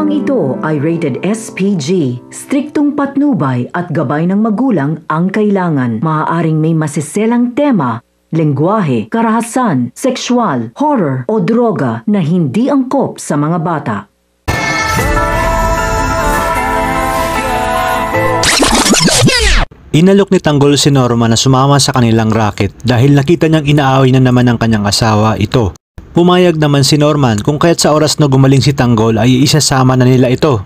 Programang ito ay rated SPG. Striktong patnubay at gabay ng magulang ang kailangan. Maaaring may masiselang tema, lengguwahe, karahasan, sexual, horror o droga na hindi angkop sa mga bata. Inalok ni Tanggol si Norma na sumama sa kanilang racket dahil nakita niyang inaaway na naman ng kanyang asawa ito. Pumayag naman si Norman kung kaya't sa oras na gumaling si Tanggol ay isasama na nila ito.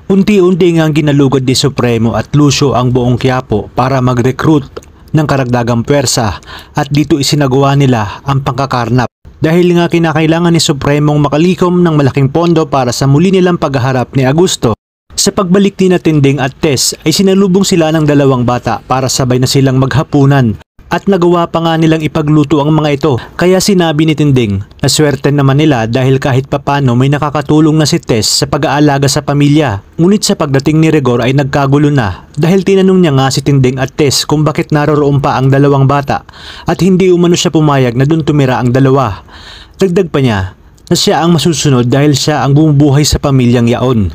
Unti-unti ngang ginalugod ni Supremo at Lucio ang buong Quiapo para mag-recruit ng karagdagang pwersa at dito isinagawa nila ang pangkakarnap. Dahil nga kinakailangan ni Supremong makalikom ng malaking pondo para sa muli nilang pagharap ni Augusto. Sa pagbalik ni Tinding at Tess ay sinalubong sila ng dalawang bata para sabay na silang maghapunan at nagawa pa nga nilang ipagluto ang mga ito. Kaya sinabi ni Tinding na swerte naman nila dahil kahit papano may nakakatulong na si Tess sa pag-aalaga sa pamilya. Ngunit sa pagdating ni Rigor ay nagkagulo na dahil tinanong niya nga si Tinding at Tess kung bakit naroroon pa ang dalawang bata at hindi umano siya pumayag na doon tumira ang dalawa. Dagdag pa niya na siya ang masusunod dahil siya ang bumubuhay sa pamilyang yaon.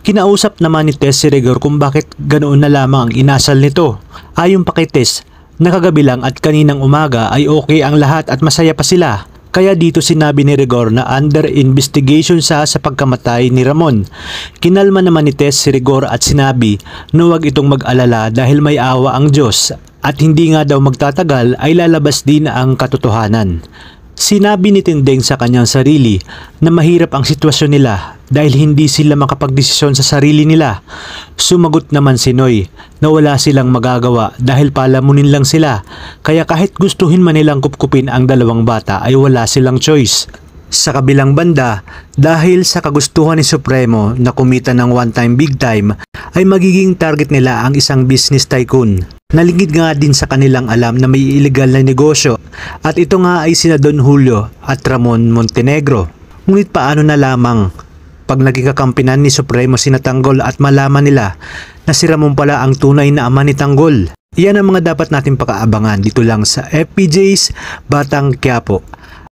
Kinausap naman ni Tess si Rigor kung bakit ganoon na lamang ang inasal nito. Ayon pa kay Tess, nakagabi lang at kaninang umaga ay okay ang lahat at masaya pa sila. Kaya dito sinabi ni Rigor na under investigation sa pagkamatay ni Ramon. Kinalma naman ni Tess si Rigor at sinabi na huwag itong mag-alala dahil may awa ang Diyos at hindi nga daw magtatagal ay lalabas din ang katotohanan. Sinabi ni Tinding sa kanyang sarili na mahirap ang sitwasyon nila dahil hindi sila makapagdesisyon sa sarili nila. Sumagot naman si Noy na wala silang magagawa dahil palamunin lang sila, kaya kahit gustuhin man nilang kupkupin ang dalawang bata ay wala silang choice. Sa kabilang banda, dahil sa kagustuhan ni Supremo na kumita ng one-time big time, ay magiging target nila ang isang business tycoon. Nalingid nga din sa kanilang alam na may illegal na negosyo at ito nga ay sina Don Julio at Ramon Montenegro. Ngunit paano na lamang pag naging kakampinan ni Supremo sina Tanggol at malaman nila na si Ramon pala ang tunay na ama ni Tanggol? Iyan ang mga dapat natin pakaabangan dito lang sa FPJ's Batang Quiapo.